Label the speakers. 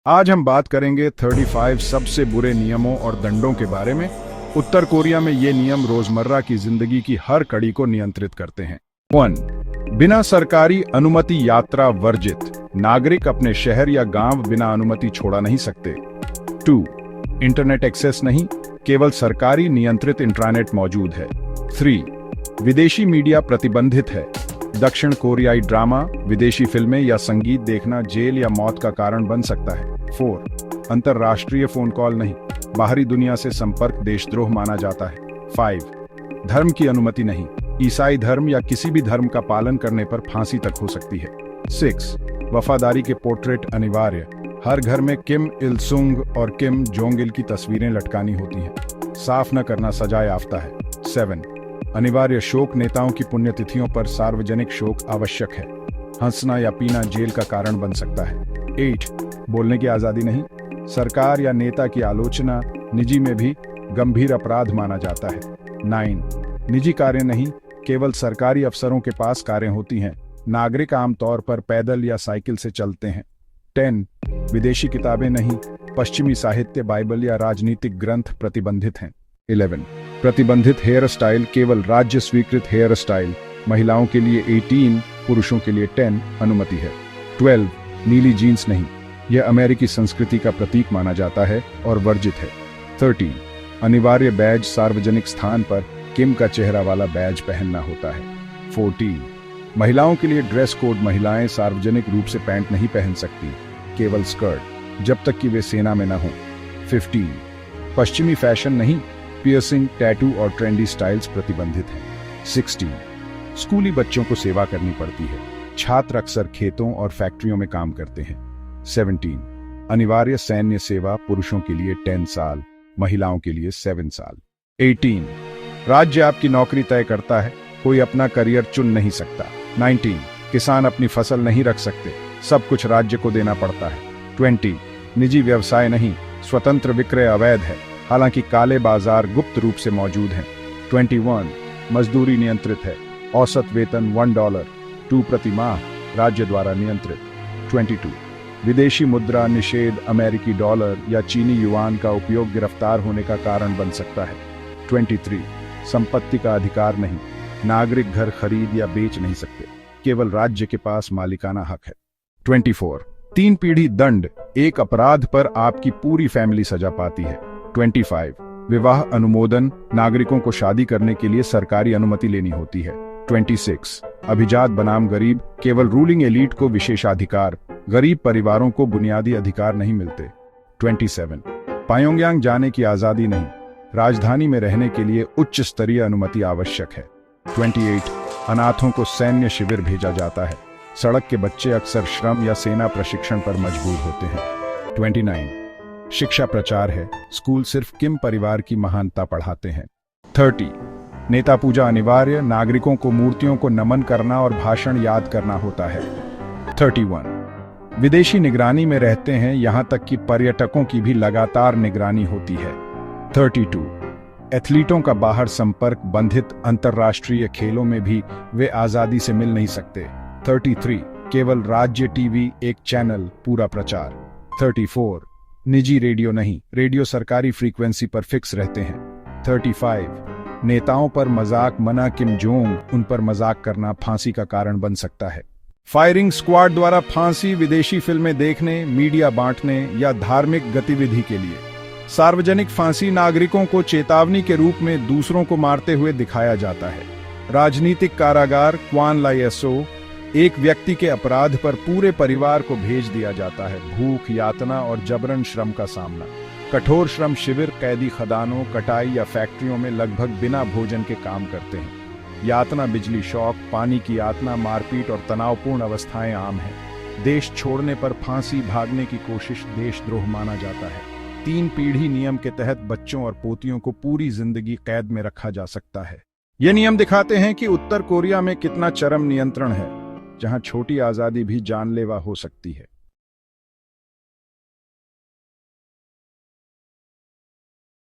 Speaker 1: आज हम बात करेंगे 35 सबसे बुरे नियमों और दंडों के बारे में। उत्तर कोरिया में ये नियम रोजमर्रा की जिंदगी की हर कड़ी को नियंत्रित करते हैं। 1. बिना सरकारी अनुमति यात्रा वर्जित। नागरिक अपने शहर या गांव बिना अनुमति छोड़ा नहीं सकते। 2. इंटरनेट एक्सेस नहीं, केवल सरकारी नियंत्रित इंट्रानेट मौजूद है। 3. विदेशी मीडिया प्रतिबंधित है। दक्षिण कोरियाई ड्रामा, विदेशी फिल्में या संगीत देखना जेल या मौत का कारण बन सकता है। 4. अंतरराष्ट्रीय फोन कॉल नहीं, बाहरी दुनिया से संपर्क देशद्रोह माना जाता है। 5. धर्म की अनुमति नहीं, ईसाई धर्म या किसी भी धर्म का पालन करने पर फांसी तक हो सकती है। 6. वफादारी के पोर्ट्रेट अनिवार्य, हर घर में किम इल सुंग और किम जोंग इल की तस्वीरें लटकानी होती हैं। साफ न करना सजा याफ्ता है। 7. अनिवार्य शोक, नेताओं की पुण्यतिथियों पर सार्वजनिक शोक आवश्यक है। हंसना या पीना जेल का कारण बन सकता है। 8. बोलने की आजादी नहीं, सरकार या नेता की आलोचना निजी में भी गंभीर अपराध माना जाता है। 9. निजी कारें नहीं, केवल सरकारी अफसरों के पास कारें होती हैं। नागरिक आमतौर पर पैदल या साइकिल से चलते हैं। 10. विदेशी किताबें नहीं, पश्चिमी साहित्य, बाइबल या राजनीतिक ग्रंथ प्रतिबंधित हैं। 11. प्रतिबंधित हेयर स्टाइल, केवल राज्य स्वीकृत हेयर स्टाइल, महिलाओं के लिए 18, पुरुषों के लिए 10 अनुमति है। 12. नीली जीन्स नहीं, यह अमेरिकी संस्कृति का प्रतीक माना जाता है और वर्जित है। 13. अनिवार्य बैज, सार्वजनिक स्थान पर किम का चेहरा वाला बैज पहनना होता है। 14. महिलाओं के लिए ड्रेस कोड, महिलाएं सार्वजनिक रूप से पैंट नहीं पहन सकती, केवल स्कर्ट, जब तक कि वे सेना में न हों। 15. पश्चिमी फैशन नहीं, पियर्सिंग, टैटू और ट्रेंडी स्टाइल्स प्रतिबंधित हैं। 16. स्कूली बच्चों को सेवा करनी पड़ती है, छात्र अक्सर खेतों और फैक्ट्रियों में काम करते हैं। 17. अनिवार्य सैन्य सेवा, पुरुषों के लिए 10 साल, महिलाओं के लिए 7 साल। 18. राज्य आपकी नौकरी तय करता है, कोई अपना करियर चुन नहीं सकता। 19. किसान अपनी फसल नहीं रख सकते, सब कुछ राज्य को देना पड़ता है। 20. निजी व्यवसाय नहीं, स्वतंत्र विक्रय अवैध है, हालांकि काले बाजार गुप्त रूप से मौजूद हैं। 21. मजदूरी नियंत्रित है, औसत वेतन $1, 2 प्रति माह, राज्य द्वारा नियंत्रित। 22. विदेशी मुद्रा निषेध, अमेरिकी डॉलर या चीनी युआन का उपयोग गिरफ्तार होने का कारण बन सकता है। 23. संपत्ति का अधिकार नहीं, नागरिक घर खरीद या बेच नहीं सकते, केवल राज्य के पास मालिकाना हक है। 24. 3 पीढ़ी दंड, एक अपराध पर आपकी पूरी फैमिली सजा पाती है। 25. विवाह अनुमोदन, नागरिकों को शादी करने के लिए सरकारी अनुमति लेनी होती है। 26. अभिजात बनाम गरीब, केवल रूलिंग एलीट को विशेषाधिकार, गरीब परिवारों को बुनियादी अधिकार नहीं मिलते। 27. पायोंगयांग जाने की आजादी नहीं, राजधानी में रहने के लिए उच्च स्तरीय अनुमति आवश्यक है। 28. अनाथों को सैन्य शिविर भेजा जाता है, सड़क के बच्चे अक्सर श्रम या सेना प्रशिक्षण पर मजबूर होते हैं। 29. शिक्षा प्रचार है, स्कूल सिर्फ किम परिवार की महानता पढ़ाते हैं। 30. नेता पूजा अनिवार्य, नागरिकों को मूर्तियों को नमन करना और भाषण याद करना होता है। 31. विदेशी निगरानी में रहते हैं, यहां तक कि पर्यटकों की भी लगातार निगरानी होती है। 32. एथलीटों का बाहर संपर्क बंधित, अंतर्राष्ट्रीय खेलों में भी वे आजादी से मिल नहीं सकते। 33. केवल राज्य टीवी, एक चैनल, पूरा प्रचार। 34. निजी रेडियो नहीं, रेडियो सरकारी फ्रीक्वेंसी पर फिक्स रहते हैं। 35. नेताओं पर मजाक मना, किम जोंग, उन पर मजाक करना फांसी का कारण बन सकता है। फायरिंग स्क्वाड द्वारा फांसी, विदेशी फिल्में देखने, मीडिया बांटने या धार्मिक गतिविधि के लिए। सार्वजनिक फांसी, नागरिकों को चेतावनी के रूप में दूसरों को मारते हुए दिखाया जाता है। राजनीतिक कारागार, क्वान लाइएसो, एक व्यक्ति के अपराध पर पूरे परिवार को भेज दिया जाता है, भूख, यातना और जबरन श्रम का सामना। कठोर श्रम शिविर, कैदी खदानों, कटाई या फैक्ट्रियों में लगभग बिना भोजन के काम करते हैं। यातना, बिजली शॉक, पानी की यातना, मारपीट और तनावपूर्ण अवस्थाएं आम हैं। देश छोड़ने पर फांसी, भागने की कोशिश देशद्रोह माना जाता है। 3 पीढ़ी नियम के तहत बच्चों और पोतियों को पूरी जिंदगी कैद में रखा जा सकता है। ये नियम दिखाते हैं कि उत्तर कोरिया में कितना चरम नियंत्रण है, जहां छोटी आजादी भी जानलेवा हो सकती है।